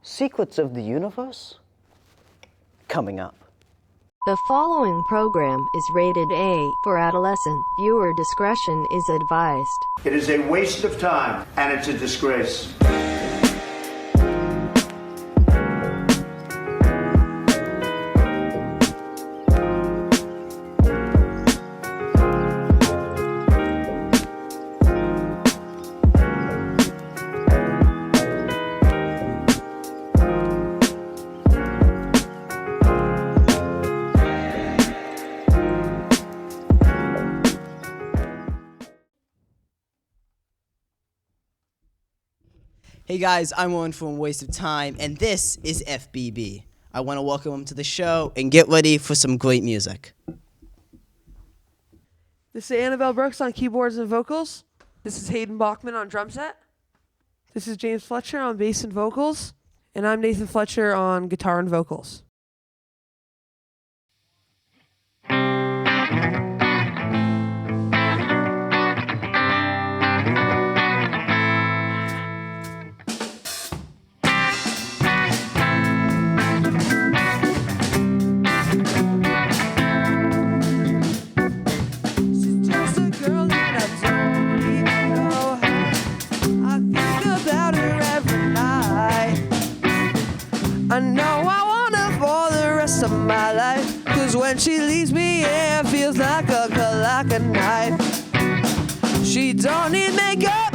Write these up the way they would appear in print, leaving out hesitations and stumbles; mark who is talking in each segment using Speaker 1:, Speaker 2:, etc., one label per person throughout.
Speaker 1: Secrets of the Universe? Coming up.
Speaker 2: The following program is rated A for adolescent. Viewer discretion is advised.
Speaker 3: It is a waste of time, and it's a disgrace.
Speaker 4: Hey guys, I'm Owen from Waste of Time, and this is FBb. I want to welcome them to the show and get ready for some great music.
Speaker 5: This is Annabelle Brooks on keyboards and vocals. This is Hayden Bachman on drum set. This is James Fletcher on bass and vocals. And I'm Nathan Fletcher on guitar and vocals. I know I want her for the rest of my life, 'cause when she leaves me, yeah, it feels like a cut like a knife. She don't need makeup,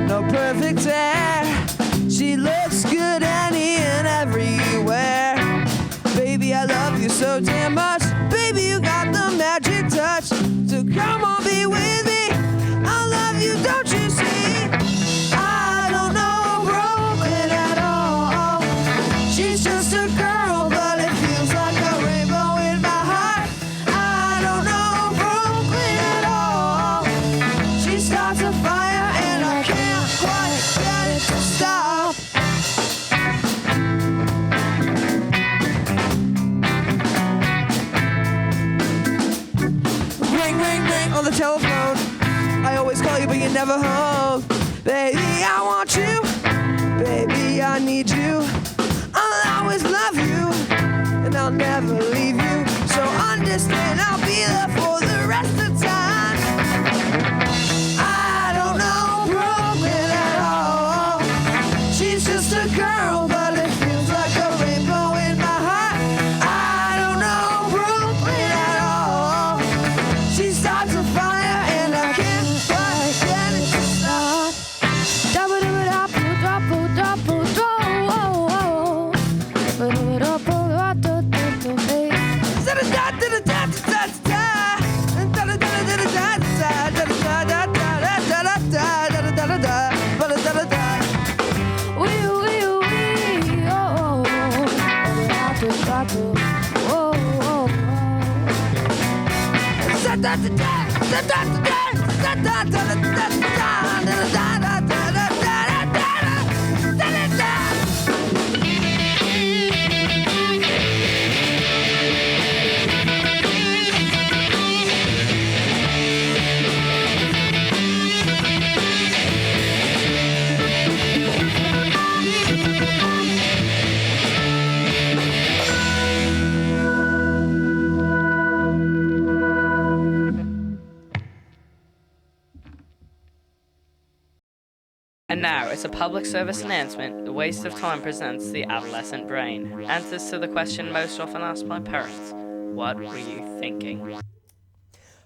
Speaker 5: no perfect hair. She looks good any and everywhere. Baby, I love you so damn much. Baby, you got the magic touch. So come on, be with me. I love you, don't you see? I don't know Brooklyn at all. She's just a girl, but it feels like a rainbow in my heart. I don't know Brooklyn at all. She starts a fire and I can't quite get it to stop. Ring, ring, ring on the telephone. I always call you, but you're never home. Baby, I want you. Baby, I need you. I'll always love you, and I'll never leave you. So understand, I'll be there for the rest of time. I don't know Brooklyn at all. She's just a girl, but it feels like a rainbow in my heart. I don't know Brooklyn at all. She starts a fire, and I can't quite get it to stop.
Speaker 6: And now, it's a public service announcement. The Waste of Time presents The Adolescent Brain. Answers to the question most often asked by parents. What were you thinking?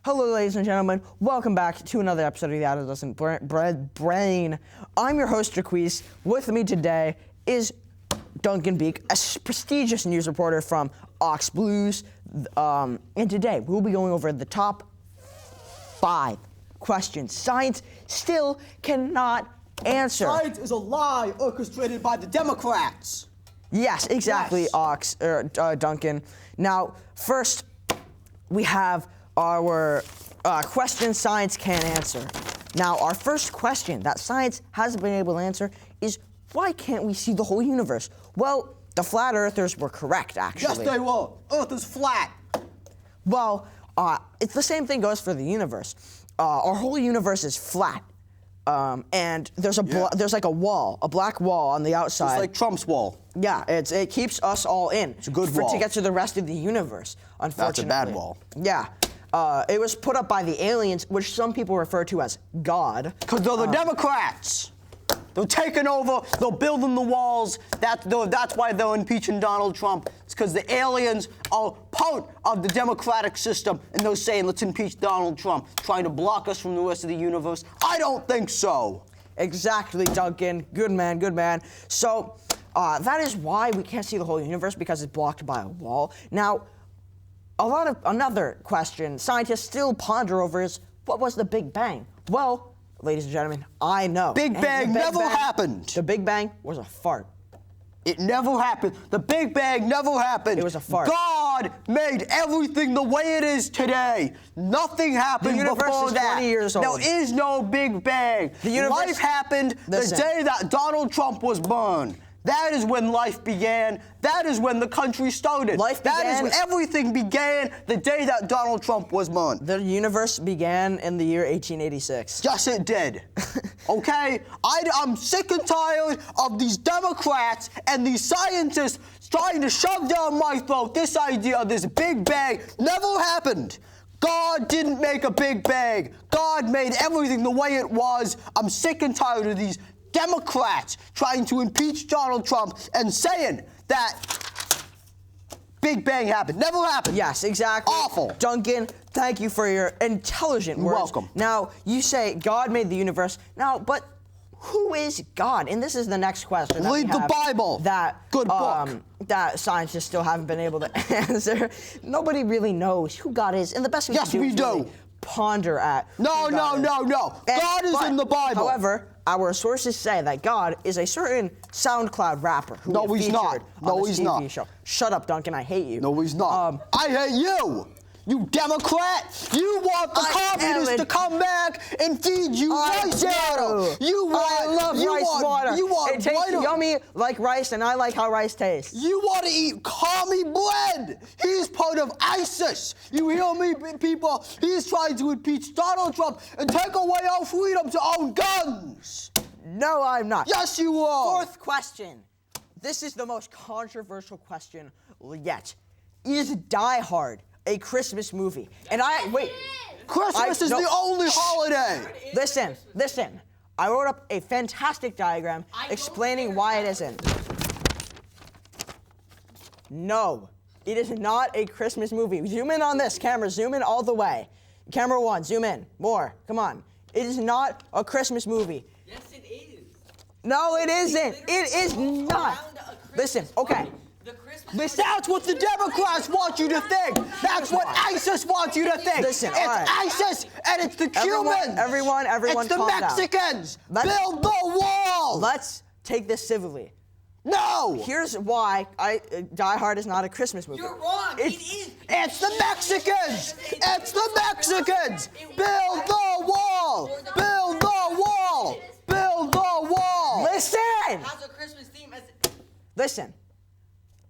Speaker 4: Hello, ladies and gentlemen. Welcome back to another episode of The Adolescent Brain. I'm your host, Jaquise. With me today is Dunken Beek, a prestigious news reporter from Ox Blues. And today, we'll be going over the top 5 questions science still cannot answer.
Speaker 7: Science is a lie orchestrated by the Democrats.
Speaker 4: Yes, exactly,
Speaker 7: Yes.
Speaker 4: Duncan. Now, first, we have our question science can't answer. Now, our first question that science hasn't been able to answer is, why can't we see the whole universe? Well, the flat earthers were correct, actually.
Speaker 7: Yes, they were. Earth is flat.
Speaker 4: Well, it's the same thing goes for the universe. Our whole universe is flat. and there's there's like a wall, a black wall on the outside.
Speaker 7: It's like Trump's wall.
Speaker 4: Yeah, it keeps us all in.
Speaker 7: It's a good wall.
Speaker 4: To get to the rest of the universe, unfortunately.
Speaker 7: That's a bad wall.
Speaker 4: Yeah. It was put up by the aliens, which some people refer to as God.
Speaker 7: Because they're the Democrats. They're taking over. They're building the walls. That's why they're impeaching Donald Trump. It's because the aliens are part of the democratic system, and they're saying, let's impeach Donald Trump, trying to block us from the rest of the universe. I don't think so.
Speaker 4: Exactly, Duncan. Good man, good man. So that is why we can't see the whole universe, because it's blocked by a wall. Now, another question scientists still ponder over is, what was the Big Bang? Well, ladies and gentlemen, I know.
Speaker 7: Big Bang never happened.
Speaker 4: The Big Bang was a fart.
Speaker 7: It never happened. The Big Bang never happened.
Speaker 4: It was a fart.
Speaker 7: God made everything the way it is today. Nothing happened
Speaker 4: The universe
Speaker 7: before
Speaker 4: is
Speaker 7: that.
Speaker 4: 20 years old.
Speaker 7: There is no Big Bang.
Speaker 4: The universe-
Speaker 7: Life happened the day that Donald Trump was born. That is when life began. That is when the country started. That is when everything began the day that Donald Trump was born.
Speaker 4: The universe began in the year 1886.
Speaker 7: Yes, it did. Okay? I'm sick and tired of these Democrats and these scientists trying to shove down my throat this idea of this Big Bang. Never happened. God didn't make a Big Bang. God made everything the way it was. I'm sick and tired of these Democrats trying to impeach Donald Trump and saying that Big Bang happened. Never happened.
Speaker 4: Yes, exactly.
Speaker 7: Awful.
Speaker 4: Duncan, thank you for your intelligent words.
Speaker 7: You're welcome.
Speaker 4: Now, you say God made the universe. Now, but who is God? And this is the next question.
Speaker 7: Read the Bible. Good book.
Speaker 4: That scientists still haven't been able to answer. Nobody really knows who God is. And the best we can do is really ponder at.
Speaker 7: No. God is in the Bible.
Speaker 4: However, our sources say that God is a certain SoundCloud rapper who
Speaker 7: No, he's not. No, he's not.
Speaker 4: Show. Shut up, Duncan. I hate you.
Speaker 7: No, he's not. I hate you. You Democrat! You want the communists to come back and feed you rice water!
Speaker 4: I love rice water. It tastes yummy like rice, and I like how rice tastes.
Speaker 7: You want to eat commie bread! He's part of ISIS! You hear me, people? He's trying to impeach Donald Trump and take away our freedom to own guns!
Speaker 4: No, I'm not.
Speaker 7: Yes, you are!
Speaker 4: Fourth question. This is the most controversial question yet. Is Die Hard a Christmas movie? And
Speaker 7: Christmas is the only holiday.
Speaker 4: Listen. I wrote up a fantastic diagram explaining why it isn't. No, it is not a Christmas movie. Zoom in on this, camera. Zoom in all the way. Camera 1, zoom in. More. Come on. It is not a Christmas movie.
Speaker 6: Yes, it is.
Speaker 4: No, it isn't. It is not. Listen, okay.
Speaker 7: That's what the Democrats want you to think. That's what ISIS wants you to think.
Speaker 4: Listen,
Speaker 7: it's ISIS and it's the Cubans.
Speaker 4: Everyone,
Speaker 7: it's the Mexicans. Build the wall.
Speaker 4: Let's take this civilly.
Speaker 7: No.
Speaker 4: Here's why Die Hard is not a Christmas movie.
Speaker 6: You're wrong. It is.
Speaker 7: It's the Mexicans. It's the Mexicans. Build the wall. Build the wall. Build the wall.
Speaker 4: Listen.
Speaker 6: How's a Christmas theme as
Speaker 4: Listen.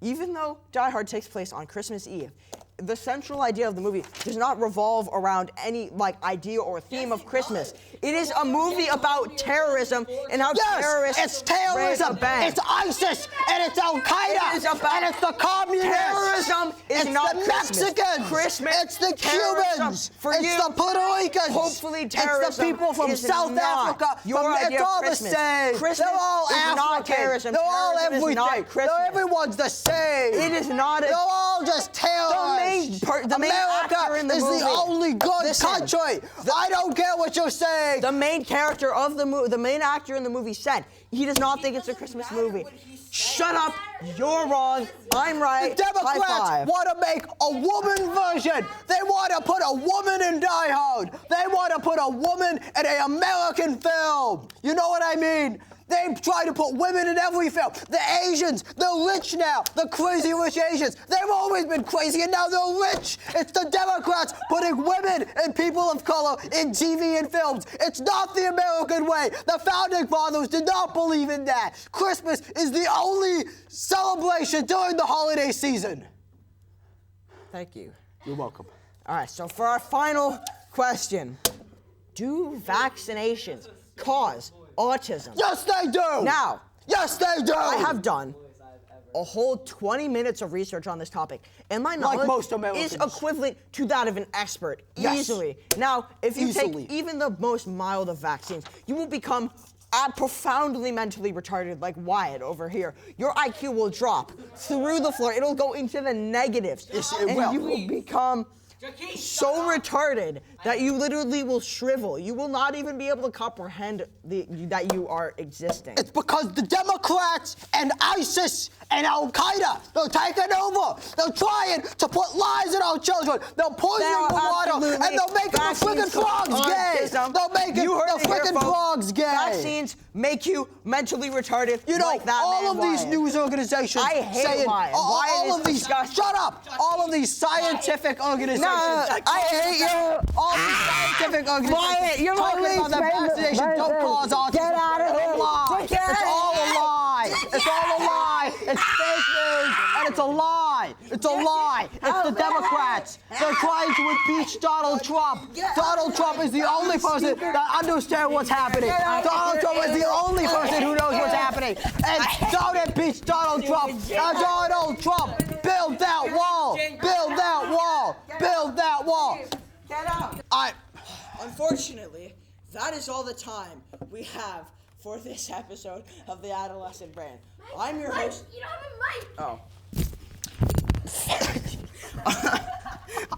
Speaker 4: Even though Die Hard takes place on Christmas Eve, the central idea of the movie does not revolve around any idea or theme of Christmas. It is a movie about terrorism and how terrorists
Speaker 7: it's terrorism. It's ISIS and it's Al Qaeda and it's the communists.
Speaker 4: Terrorism is not
Speaker 7: the
Speaker 4: Christmas.
Speaker 7: Mexicans.
Speaker 4: Christmas.
Speaker 7: It's the Cubans. It's the Puerto Ricans.
Speaker 4: Hopefully, terrorism.
Speaker 7: It's the people from South Africa.
Speaker 4: It's
Speaker 7: all the same.
Speaker 4: Christmas
Speaker 7: They're all
Speaker 4: is
Speaker 7: African.
Speaker 4: not terrorism.
Speaker 7: They're all
Speaker 4: Terrorism is not
Speaker 7: everything.
Speaker 4: Christmas.
Speaker 7: Everyone's the same.
Speaker 4: It is not.
Speaker 7: They're all just terrorists.
Speaker 4: The main actor in the movie
Speaker 7: is the only good country. I don't care what you're saying.
Speaker 4: The main character of the movie, the main actor in the movie said he does not think it's a Christmas movie. Shut up. You're wrong. I'm right.
Speaker 7: The Democrats want to make a woman version. They want to put a woman in Die Hard. They want to put a woman in an American film. You know what I mean? They try to put women in every film. The Asians, they're rich now. The crazy rich Asians. They've always been crazy and now they're rich. It's the Democrats putting women and people of color in TV and films. It's not the American way. The Founding Fathers did not believe in that. Christmas is the only celebration during the holiday season.
Speaker 4: Thank you.
Speaker 7: You're welcome.
Speaker 4: All right, so for our final question, do vaccinations cause autism.
Speaker 7: Yes, they do.
Speaker 4: Now,
Speaker 7: Yes, they do.
Speaker 4: I have done a whole 20 minutes of research on this topic, and my knowledge
Speaker 7: most Americans.
Speaker 4: is equivalent to that of an expert,
Speaker 7: Yes.
Speaker 4: easily. Now, if you
Speaker 7: Easily.
Speaker 4: take even the most mild of vaccines, you will become profoundly mentally retarded like Wyatt over here. Your IQ will drop through the floor. It'll go into the negatives.
Speaker 7: Yes, it
Speaker 4: and
Speaker 7: will.
Speaker 4: you will become so retarded that you literally will shrivel. You will not even be able to comprehend that you are existing.
Speaker 7: It's because the Democrats and ISIS and Al-Qaeda, they're taking over. They're trying to put lies in our children. They're poisoning the water, and they're making the freaking frogs gay. They're making the freaking frogs gay.
Speaker 4: Vaccines make you mentally retarded.
Speaker 7: You know,
Speaker 4: like that
Speaker 7: all
Speaker 4: man
Speaker 7: of these
Speaker 4: Wyatt.
Speaker 7: news organizations
Speaker 4: I hate
Speaker 7: saying,
Speaker 4: Wyatt.
Speaker 7: all
Speaker 4: Wyatt
Speaker 7: of
Speaker 4: is
Speaker 7: these,
Speaker 4: disgusting.
Speaker 7: shut up, all of these scientific organizations.
Speaker 4: I hate you.
Speaker 7: All these scientific organizations
Speaker 4: Wyatt, you're my
Speaker 7: talking about
Speaker 4: least
Speaker 7: that
Speaker 4: favorite
Speaker 7: vaccination don't
Speaker 4: person.
Speaker 7: cause autism.
Speaker 4: Get out of
Speaker 7: It's a
Speaker 4: here.
Speaker 7: lie.
Speaker 4: Get
Speaker 7: It's all a lie. It's all a lie. It's fake news, and it's a lie. It's a lie. It's the Democrats. They're trying to impeach Donald Trump. Donald Trump is the only person that understands what's happening. Donald Trump is the only person who knows what's happening. And don't impeach Donald Trump. Donald Trump, build that wall. Build that wall. Build that wall.
Speaker 4: Get out. Unfortunately, that is all the time we have for this episode of The Adolescent Brain. I'm your host.
Speaker 8: You don't have a mic.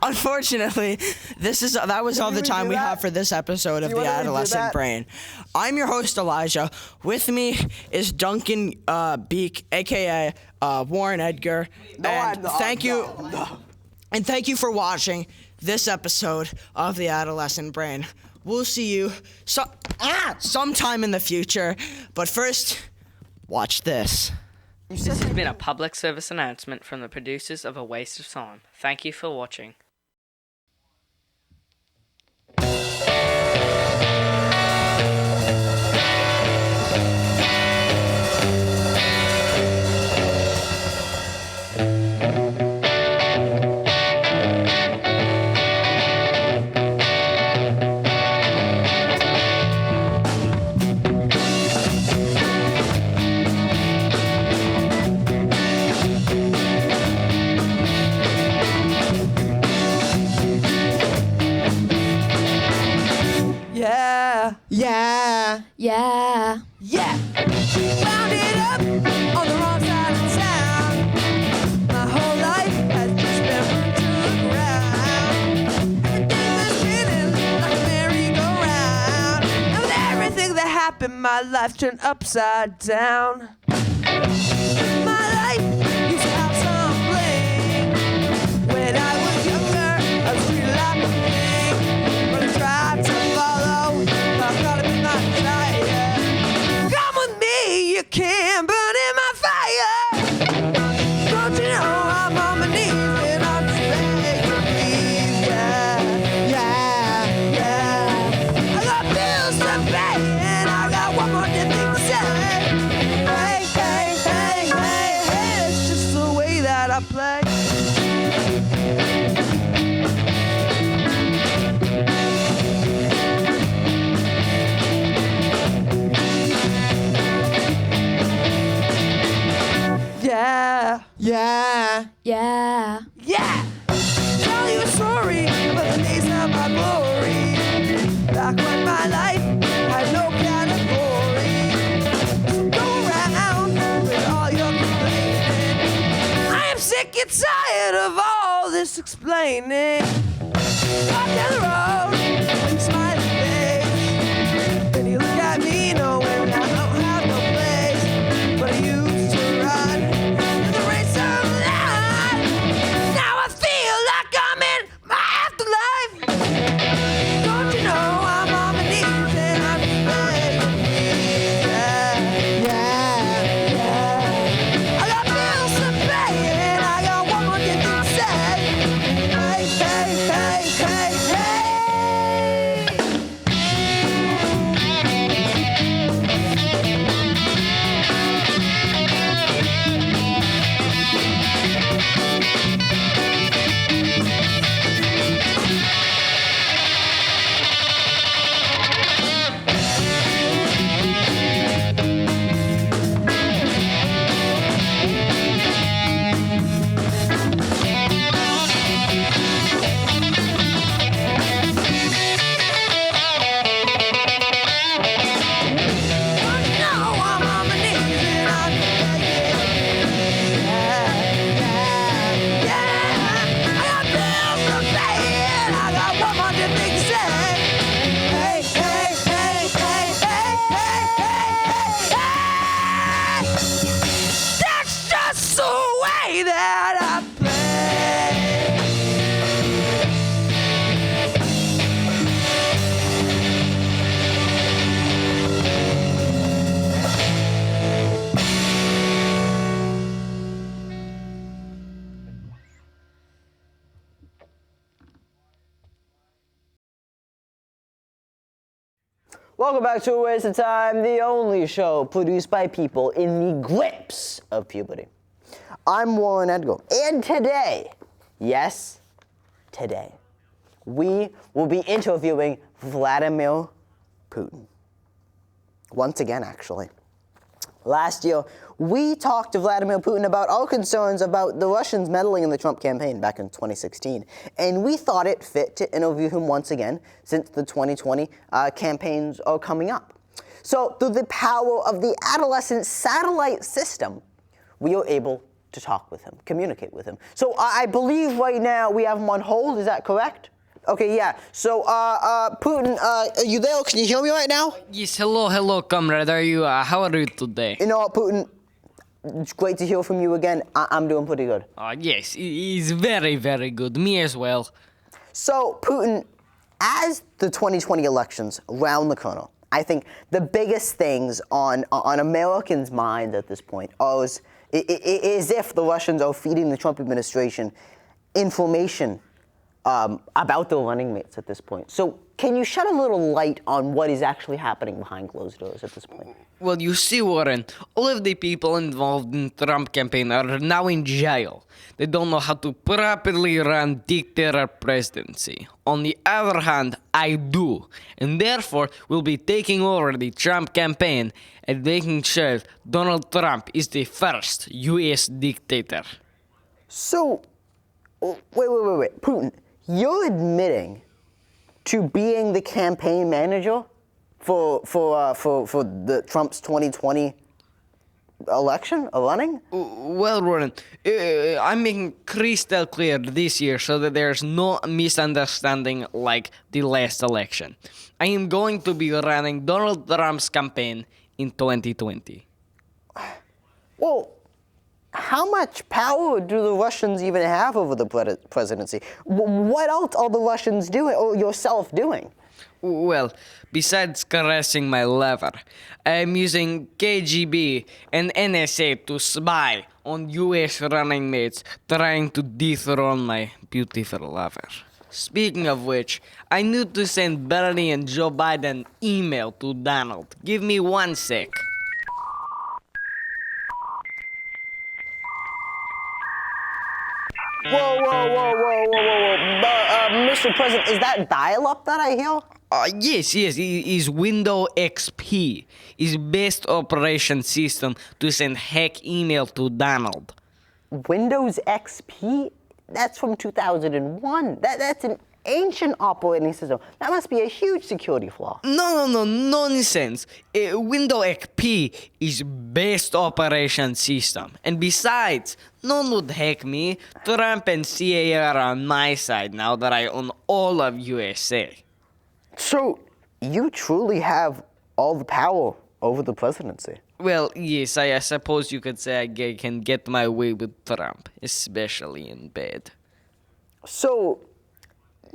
Speaker 4: Unfortunately, that was all the time we have for this episode of The Adolescent Brain. I'm your host, Elijah. With me is Dunken Beek, aka Warren Edgar. And thank you for watching this episode of The Adolescent Brain. We'll see you sometime in the future. But first, watch this.
Speaker 6: This has been a public service announcement from the producers of A Waste of Time. Thank you for watching.
Speaker 5: Yeah.
Speaker 8: Yeah.
Speaker 5: Yeah. Wound it up on the wrong side of town. My whole life has just been burned to the ground. Everything that's spinning like a merry-go-round. And with everything that happened, my life turned upside down. My life used to have some bling. When I was younger, I was treated like a king. But I tried to follow, I've gotta be my desire. Come with me, you can burn in my fire. Don't you know I'm on my knees and I'm just begging, please, yeah. I got bills to pay and I got one more thing to say. Hey, it's just the way that I play. Yeah. Tell you a story about the days of my glory. Back when my life had no category. So go around with all your complaining. I am sick and tired of all this explaining. Walk down the road with a smiling face. Then you look at me knowing I don't have no place. But I used to run in the race of life. Now I feel like I'm in my afterlife. Don't you know I'm on my knees and I'm just begging, yeah. I got bills to pay and I got one more thing to say. Hey.
Speaker 1: Welcome back to A Waste of Time, the only show produced by people in the grips of puberty. I'm Warren Edgar, and today, yes, today, we will be interviewing Vladimir Putin. Once again, actually. Last year, we talked to Vladimir Putin about our concerns about the Russians meddling in the Trump campaign back in 2016. And we thought it fit to interview him once again since the 2020 campaigns are coming up. So through the power of the adolescent satellite system, we are able to talk with him, communicate with him. So I believe right now we have him on hold, is that correct? Okay, yeah. So, Putin, are you there? Can you hear me right now?
Speaker 6: Yes, hello, comrade. How are you today?
Speaker 1: You know what, Putin? It's great to hear from you again. I'm doing pretty good.
Speaker 6: Yes, he's very, very good. Me as well.
Speaker 1: So, Putin, as the 2020 elections round the corner, I think the biggest things on Americans' minds at this point is if the Russians are feeding the Trump administration information about their running mates at this point. So can you shed a little light on what is actually happening behind closed doors at this point?
Speaker 6: Well, you see, Warren, all of the people involved in the Trump campaign are now in jail. They don't know how to properly run dictator presidency. On the other hand, I do, and therefore will be taking over the Trump campaign and making sure Donald Trump is the first U.S. dictator.
Speaker 1: So, wait, Putin. You're admitting to being the campaign manager for the Trump's 2020 election or running?
Speaker 6: Well, Warren, I'm making crystal clear this year so that there's no misunderstanding like the last election. I am going to be running Donald Trump's campaign in 2020.
Speaker 1: Well, how much power do the Russians even have over the presidency? What else are the Russians doing, or yourself doing?
Speaker 6: Well, besides caressing my lover, I'm using KGB and NSA to spy on U.S. running mates trying to dethrone my beautiful lover. Speaking of which, I need to send Bernie and Joe Biden email to Donald. Give me 1 sec.
Speaker 1: Whoa. Mr. President, is that dial-up that I hear?
Speaker 6: Yes, is Windows XP. Is best operation system to send hack email to Donald.
Speaker 1: Windows XP? That's from 2001. That's an ancient operating system. That must be a huge security flaw.
Speaker 6: No, nonsense. Windows XP is best operation system. And besides, no one would hack me. Trump and CIA are on my side now that I own all of USA.
Speaker 1: So, you truly have all the power over the presidency?
Speaker 6: Well, yes, I suppose you could say I can get my way with Trump, especially in bed.
Speaker 1: So,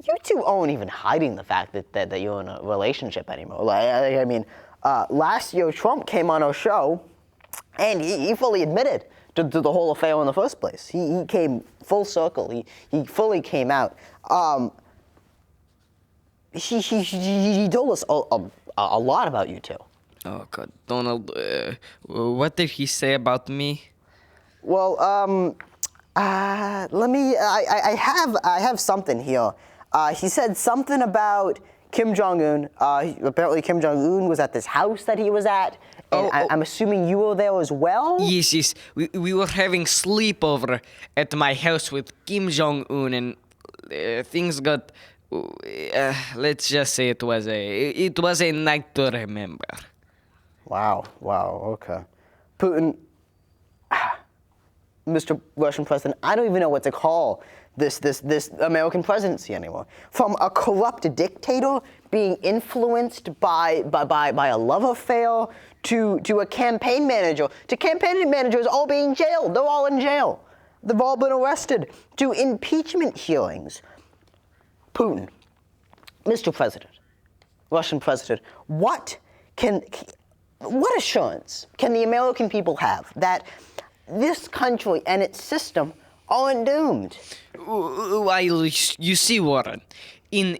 Speaker 1: you two aren't even hiding the fact that you're in a relationship anymore. I mean, last year Trump came on our show, and he fully admitted to the whole affair in the first place. He came full circle. He fully came out. He told us a lot about you two.
Speaker 6: Oh God, Donald, what did he say about me?
Speaker 1: Well, let me. I have something here. He said something about Kim Jong-un. Apparently, Kim Jong-un was at this house that he was at. And I'm assuming you were there as well?
Speaker 6: Yes. We were having sleepover at my house with Kim Jong-un, and things got. Let's just say it was a night to remember.
Speaker 1: Wow. Okay. Putin, Mr. Russian President, I don't even know what to call this American presidency anymore. From a corrupt dictator being influenced by a love affair to a campaign manager, to campaign managers all being jailed. They're all in jail. They've all been arrested. To impeachment hearings. Putin, Mr. President, Russian President, what assurance can the American people have that this country and its system aren't doomed?
Speaker 6: Well, you see, Warren, in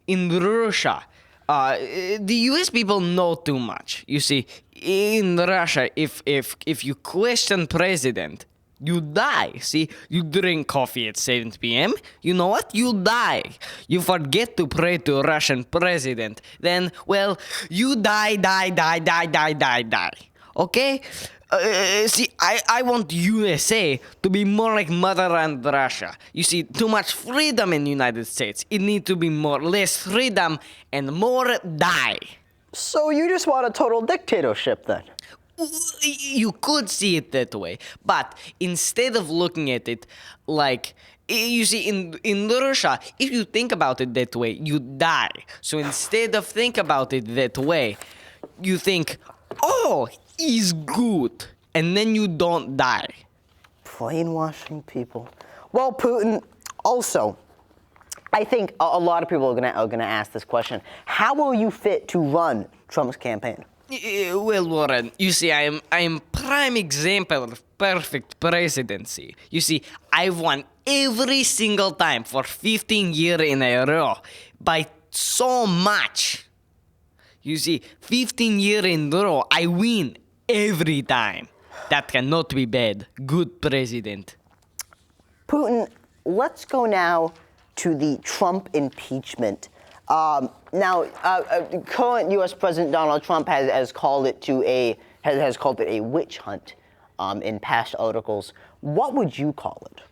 Speaker 6: Russia, the US people know too much. You see, in Russia, if you question president, you die. See, you drink coffee at 7 p.m. You know what? You die. You forget to pray to Russian president. Then, well, you die. Okay? See, I want USA to be more like motherland Russia. You see, too much freedom in the United States. It needs to be less freedom and more die.
Speaker 1: So you just want a total dictatorship then?
Speaker 6: You could see it that way, but instead of looking at it like, you see, in Russia, if you think about it that way, you die. So instead of think about it that way, you think, oh, he's good, and then you don't die.
Speaker 1: Brainwashing people. Well, Putin, also, I think a lot of people are gonna ask this question. How will you fit to run Trump's campaign?
Speaker 6: Well, Warren, you see, I am prime example of perfect presidency. You see, I've won every single time for 15 years in a row by so much. You see, 15 years in a row, I win every time. That cannot be bad. Good president.
Speaker 1: Putin, let's go now to the Trump impeachment. Current U.S. President Donald Trump has called it a witch hunt in past articles. What would you call it?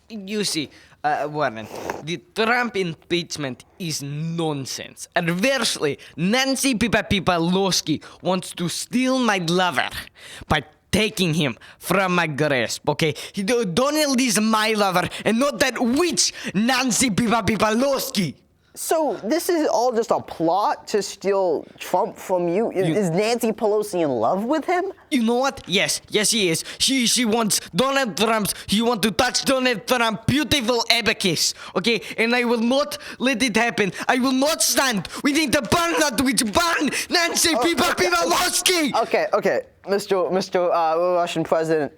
Speaker 6: You see, Warren, the Trump impeachment is nonsense. Adversely, Nancy Pelosi wants to steal my lover by taking him from my grasp, okay? Donald is my lover and not that witch Nancy Pelosi.
Speaker 1: So this is all just a plot to steal Trump from you? Is Nancy Pelosi in love with him?
Speaker 6: You know what? Yes, she is. She wants Donald Trump. She wants to touch Donald Trump. Beautiful abacus, okay? And I will not let it happen. I will not stand. We need to burn that witch. Burn Nancy Pelosi.
Speaker 1: Okay, Mr. Russian President.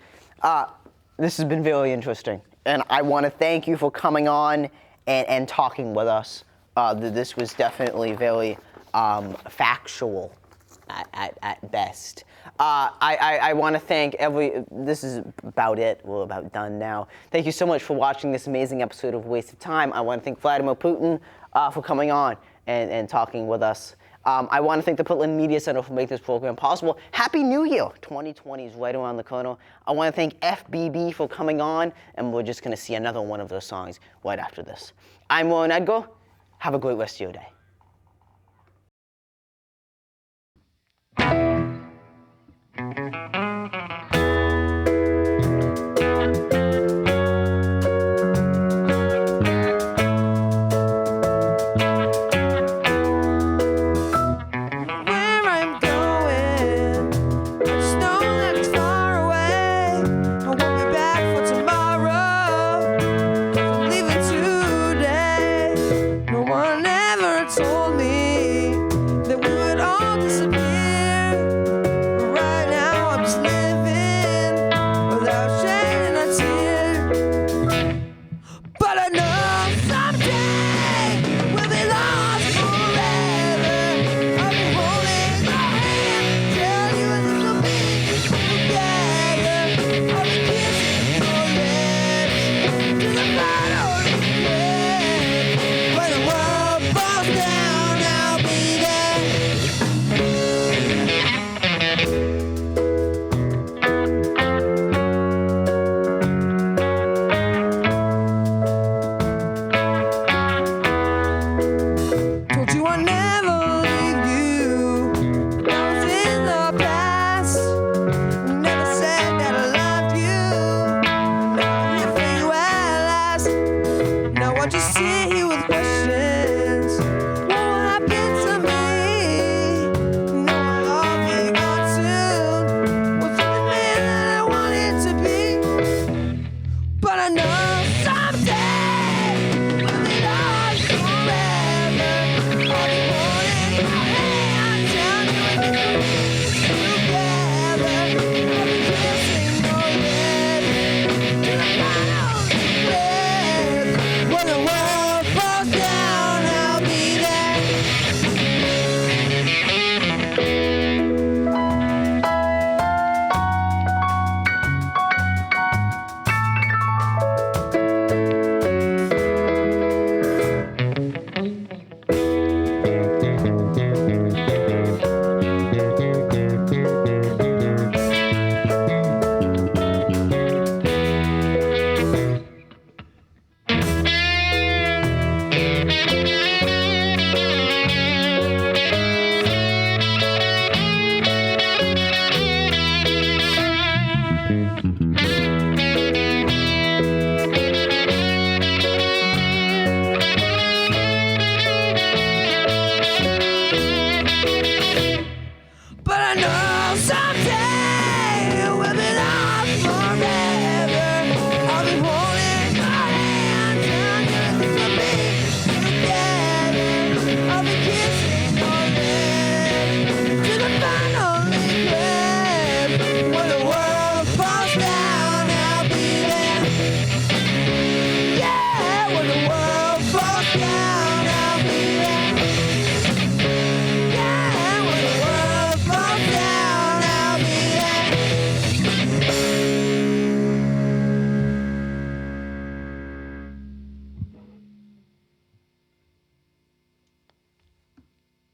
Speaker 1: This has been very interesting, and I want to thank you for coming on and talking with us. This was definitely very factual at best. I want to thank this is about it. We're about done now. Thank you so much for watching this amazing episode of Waste of Time. I want to thank Vladimir Putin for coming on and talking with us. I want to thank the Portland Media Center for making this program possible. Happy New Year! 2020 is right around the corner. I want to thank FBb for coming on, and we're just going to see another one of those songs right after this. I'm Warren Edgar. Have a great rest of your day.